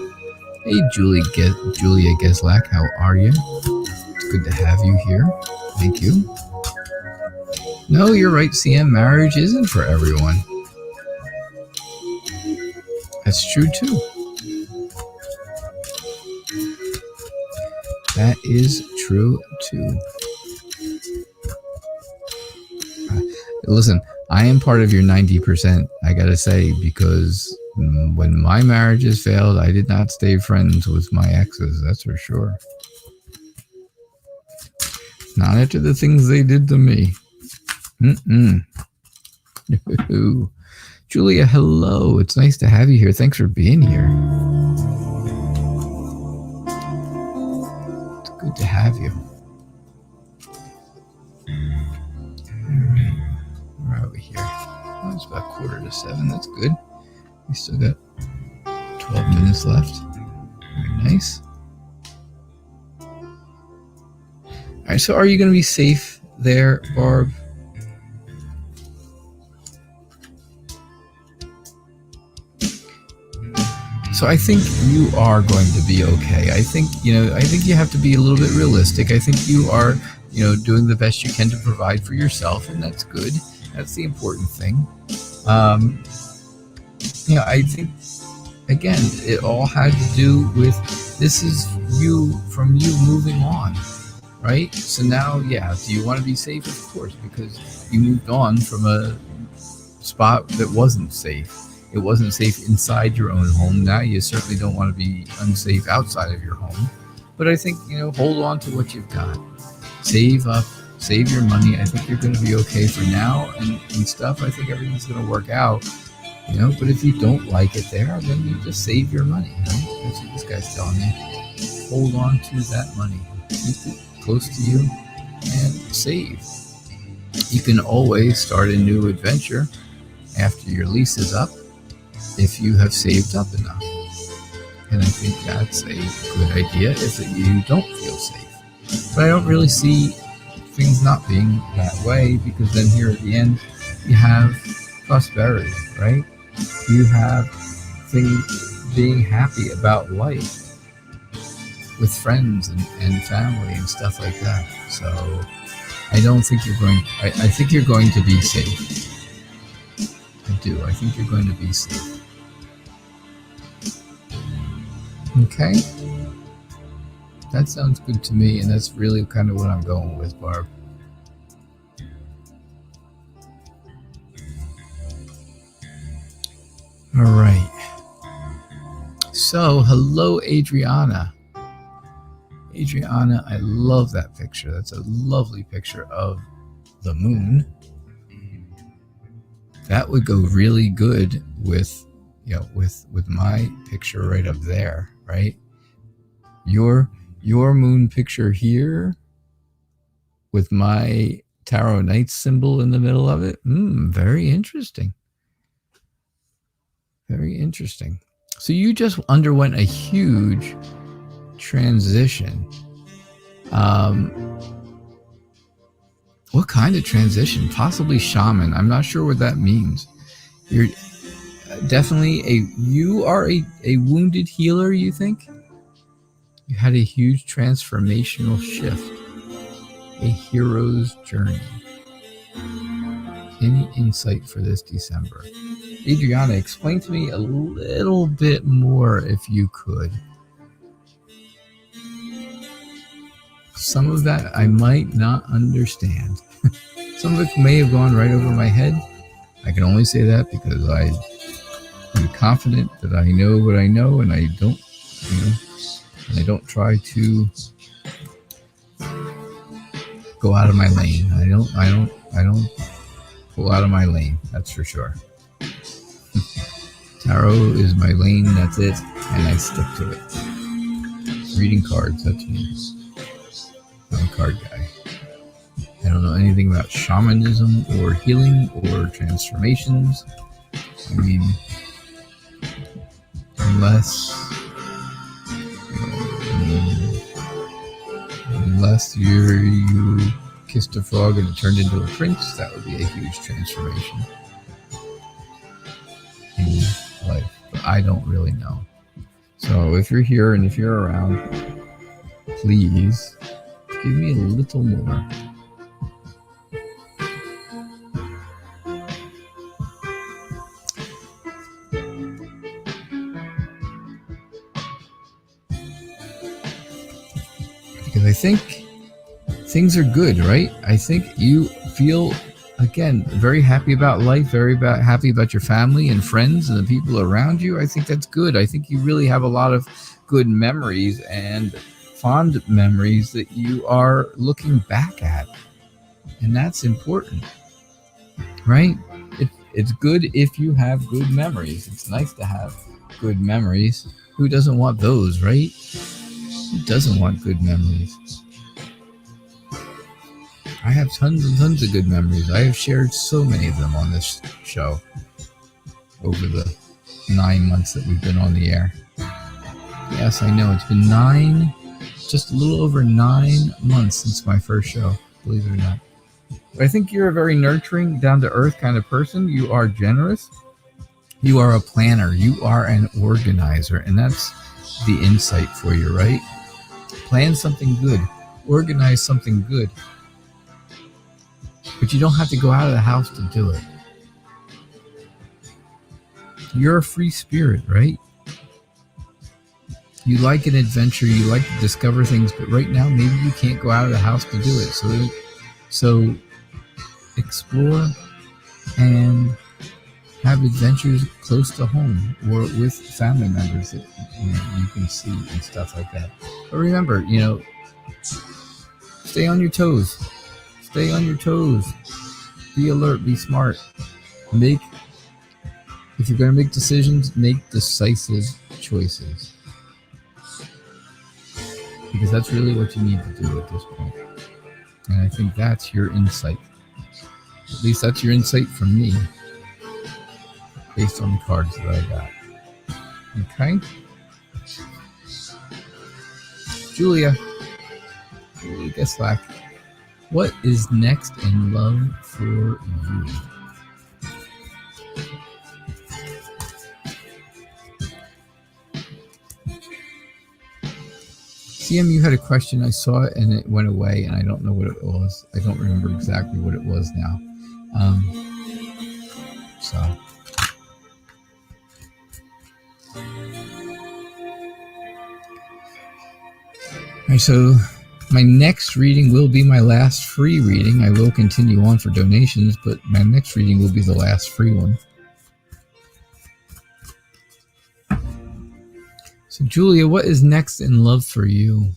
Hey, Julia Geslak, how are you? It's good to have you here. Thank you. No, you're right, CM. Marriage isn't for everyone. That's true, too. That is true, too. Listen, I am part of your 90%, I gotta say, because when my marriages failed, I did not stay friends with my exes, that's for sure. Not after the things they did to me. Julia, hello. It's nice to have you here. Thanks for being here. It's good to have you. All right. Where are we here? Oh, it's about 6:45. That's good. We still got 12 minutes left. Very nice. All right, so are you going to be safe there, Barb? So I think you are going to be okay. I think you have to be a little bit realistic. I think you are, doing the best you can to provide for yourself, and that's good. That's the important thing. I think, again, it all had to do with, this is from you moving on, right? So now, do you want to be safe? Of course, because you moved on from a spot that wasn't safe. It wasn't safe inside your own home. Now you certainly don't want to be unsafe outside of your home. But I think, hold on to what you've got. Save up, save your money. I think you're going to be okay for now and stuff. I think everything's going to work out, but if you don't like it there, then you just save your money, right? That's what this guy's telling me. Hold on to that money. Keep it close to you and save. You can always start a new adventure after your lease is up if you have saved up enough. And I think that's a good idea if you don't feel safe. But I don't really see things not being that way, because then here at the end, you have prosperity, right? You have things being happy about life with friends and family and stuff like that. So I don't think I think you're going to be safe. I do. I think you're going to be safe. Okay? That sounds good to me, and that's really kind of what I'm going with, Barb. All right. So, hello, Adriana. Adriana, I love that picture. That's a lovely picture of the moon. That would go really good with, with my picture right up there, right? Your moon picture here with my Tarot Knight symbol in the middle of it. Very interesting. Very interesting. So you just underwent a huge transition. What kind of transition? Possibly shaman. I'm not sure what that means. You're definitely you are a wounded healer, you think? You had a huge transformational shift. A hero's journey. Any insight for this December? Adriana, explain to me a little bit more if you could. Some of that I might not understand. Some of it may have gone right over my head. I can only say that because I'm confident that I know what I know, and I don't, and I don't try to go out of my lane. I don't pull out of my lane. That's for sure. Tarot is my lane. That's it, and I stick to it. Reading cards. That's me. I'm a card guy. I don't know anything about shamanism or healing or transformations. I mean, unless you kissed a frog and it turned into a prince, that would be a huge transformation in life. But I don't really know. So if you're here and if you're around, please give me a little more. Because I think things are good, right? I think you feel, again, very happy about life, happy about your family and friends and the people around you. I think that's good. I think you really have a lot of good memories and fond memories that you are looking back at. And that's important, right? It's good if you have good memories. It's nice to have good memories. Who doesn't want those, right? Who doesn't want good memories? I have tons and tons of good memories. I have shared so many of them on this show over the 9 months that we've been on the air. Yes, I know. It's been just a little over 9 months since my first show, believe it or not. But I think you're a very nurturing, down-to-earth kind of person. You are generous. You are a planner. You are an organizer. And that's the insight for you, right? Plan something good. Organize something good. But you don't have to go out of the house to do it. You're a free spirit, right? You like an adventure. You like to discover things. But right now, maybe you can't go out of the house to do it. So explore and have adventures close to home or with family members that you can see and stuff like that. But remember, stay on your toes. Stay on your toes. Be alert. Be smart. If you're going to make decisions, make decisive choices. Because that's really what you need to do at this point. And I think that's your insight. At least that's your insight from me, based on the cards that I got. Okay? Julia Geslack, what is next in love for you? CM, you had a question. I saw it and it went away, and I don't know what it was. I don't remember exactly what it was now. So my next reading will be my last free reading. I will continue on for donations, but my next reading will be the last free one. So Julia, what is next in love for you?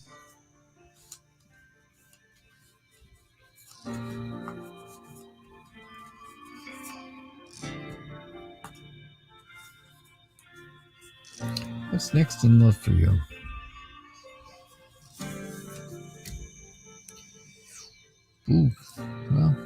What's next in love for you? Ooh, well.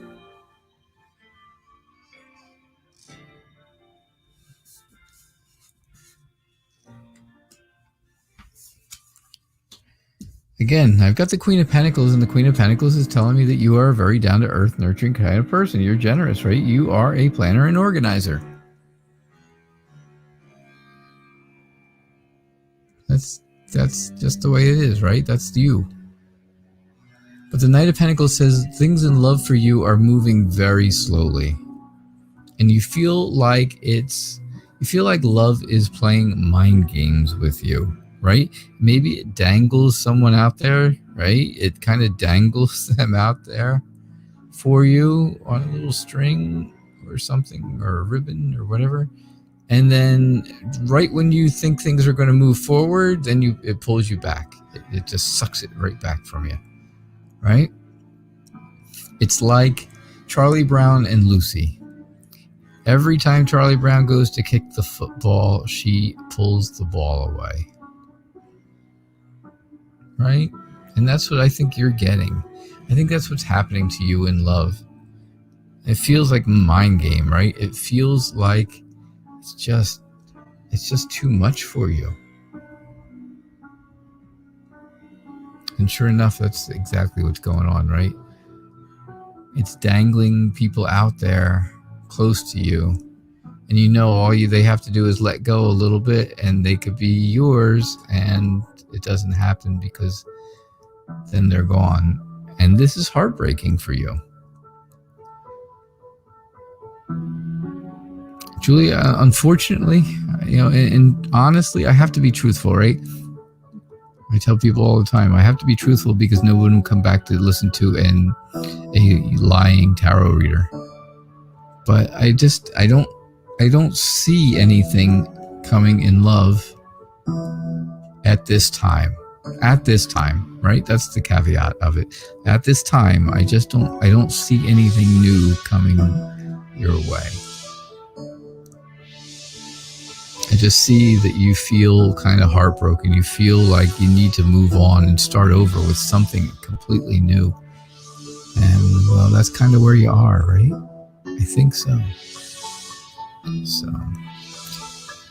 Again, I've got the Queen of Pentacles, and the Queen of Pentacles is telling me that you are a very down-to-earth, nurturing kind of person. You're generous, right? You are a planner and organizer. That's just the way it is, right? That's you. But the Knight of Pentacles says things in love for you are moving very slowly. And you feel like love is playing mind games with you, right? Maybe it dangles someone out there, right? It kind of dangles them out there for you on a little string or something, or a ribbon or whatever. And then right when you think things are going to move forward, then it pulls you back. It just sucks it right back from you, right? It's like Charlie Brown and Lucy. Every time Charlie Brown goes to kick the football, she pulls the ball away, right? And that's what I think you're getting. I think that's what's happening to you in love. It feels like a mind game, right? It feels like it's just too much for you. And sure enough, that's exactly what's going on, right? It's dangling people out there close to you. And you know all they have to do is let go a little bit and they could be yours, and it doesn't happen because then they're gone. And this is heartbreaking for you. Julia, unfortunately, and honestly, I have to be truthful, right? I tell people all the time, I have to be truthful because no one will come back to listen to a lying tarot reader. But I don't see anything coming in love at this time. At this time, right? That's the caveat of it. At this time, I don't see anything new coming your way. I just see that you feel kind of heartbroken. You feel like you need to move on and start over with something completely new. And, well, that's kind of where you are, right? I think so. So,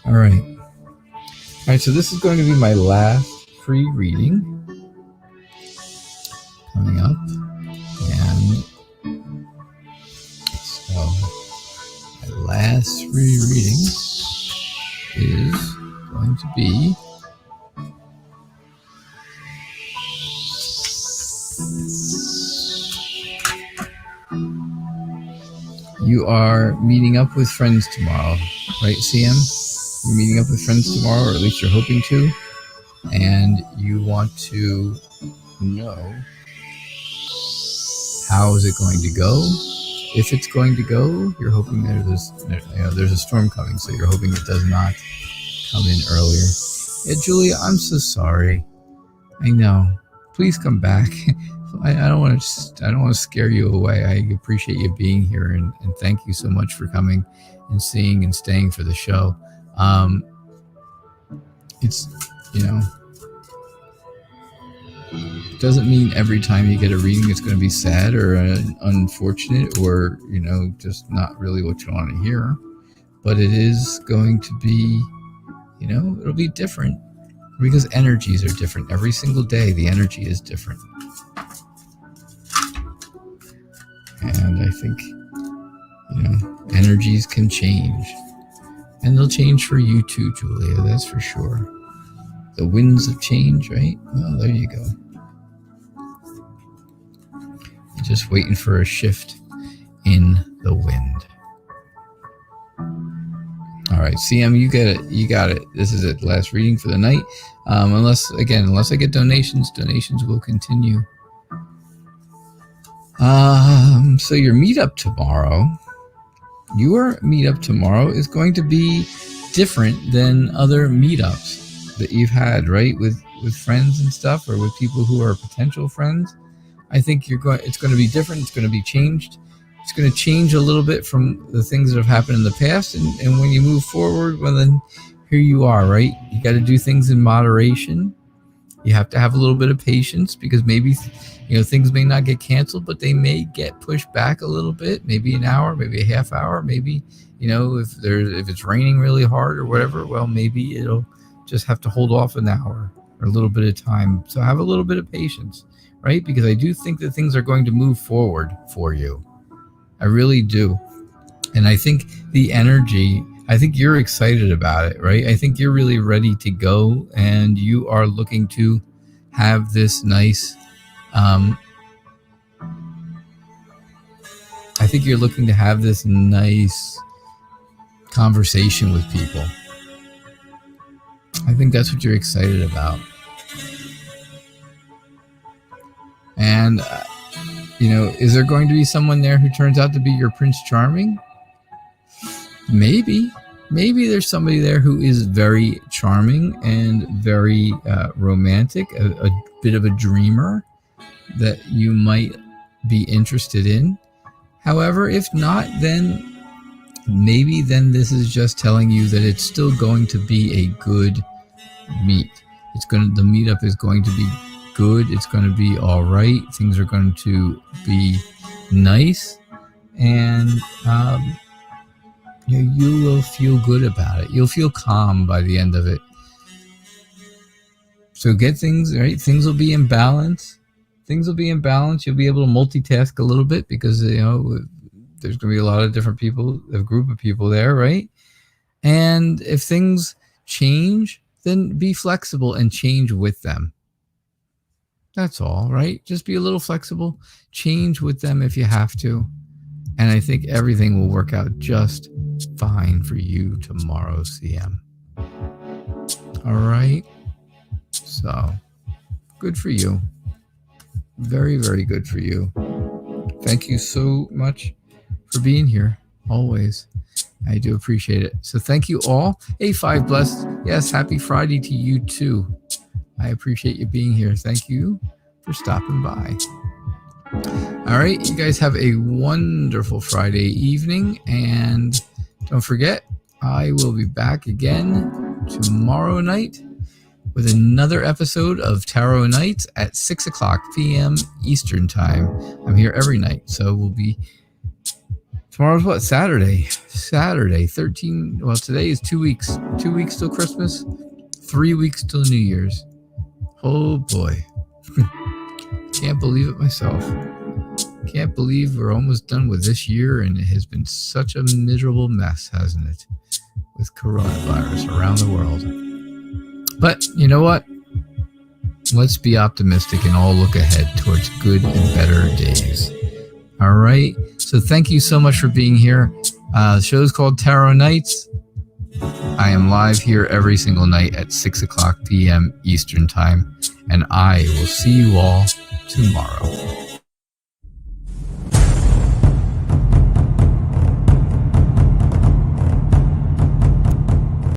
all right. All right, so this is going to be my last free reading coming up. And so, my last free reading is going to be you are meeting up with friends tomorrow, right, CM? You're meeting up with friends tomorrow, or at least you're hoping to, and you want to know how is it going to go. If it's going to go, you're hoping there's a storm coming, so you're hoping it does not come in earlier. Yeah, Julia, I'm so sorry. I know. Please come back. I don't want to scare you away. I appreciate you being here, and thank you so much for coming and seeing and staying for the show. It's it doesn't mean every time you get a reading it's going to be sad or unfortunate or just not really what you want to hear, but it is going to be it'll be different because energies are different. Every single day the energy is different, and I think energies can change, and they'll change for you too, Julia, that's for sure. The winds of change, right? Well, there you go. You're just waiting for a shift in the wind. All right, CM, you get it. You got it. This is it. Last reading for the night. Unless I get donations will continue. So your meetup tomorrow is going to be different than other meetups that you've had, right? With friends and stuff, or with people who are potential friends. I think it's going to be different. It's going to be changed. It's going to change a little bit from the things that have happened in the past. And when you move forward, well, then here you are, right? You got to do things in moderation. You have to have a little bit of patience because maybe, things may not get canceled, but they may get pushed back a little bit, maybe an hour, maybe a half hour, maybe, if it's raining really hard or whatever, well, maybe it'll just have to hold off an hour or a little bit of time. So have a little bit of patience, right? Because I do think that things are going to move forward for you. I really do. And I think the energy, I think you're excited about it, right? I think you're really ready to go, and you are looking to have this nice, I think you're looking to have this nice conversation with people. I think that's what you're excited about. And, is there going to be someone there who turns out to be your Prince Charming? Maybe there's somebody there who is very charming and very romantic, a bit of a dreamer that you might be interested in. However, if not, then maybe this is just telling you that it's still going to be a good meet. The meetup is going to be good. It's going to be all right. Things are going to be nice, and you will feel good about it. You'll feel calm by the end of it. So get things right. Things will be in balance. You'll be able to multitask a little bit because, there's going to be a lot of different people, a group of people there, right? And if things change, then be flexible and change with them. That's all, right? Just be a little flexible. Change with them if you have to. And I think everything will work out just fine for you tomorrow, CM. All right? So, good for you. Very, very good for you. Thank you so much for being here, always. I do appreciate it. So thank you all. Hey, 5 blessed. Yes, happy Friday to you too. I appreciate you being here. Thank you for stopping by. All right, you guys have a wonderful Friday evening. And don't forget, I will be back again tomorrow night with another episode of Tarot Nights at 6 o'clock p.m. Eastern Time. I'm here every night, so we'll be... Tomorrow's what? Saturday, 13. Well, today is 2 weeks. 2 weeks till Christmas, 3 weeks till New Year's. Oh boy. Can't believe it myself. Can't believe we're almost done with this year, and it has been such a miserable mess, hasn't it? With coronavirus around the world. But you know what? Let's be optimistic and all look ahead towards good and better days. All right. So thank you so much for being here. The show is called Tarot Nights. I am live here every single night at 6 o'clock p.m. Eastern Time. And I will see you all tomorrow.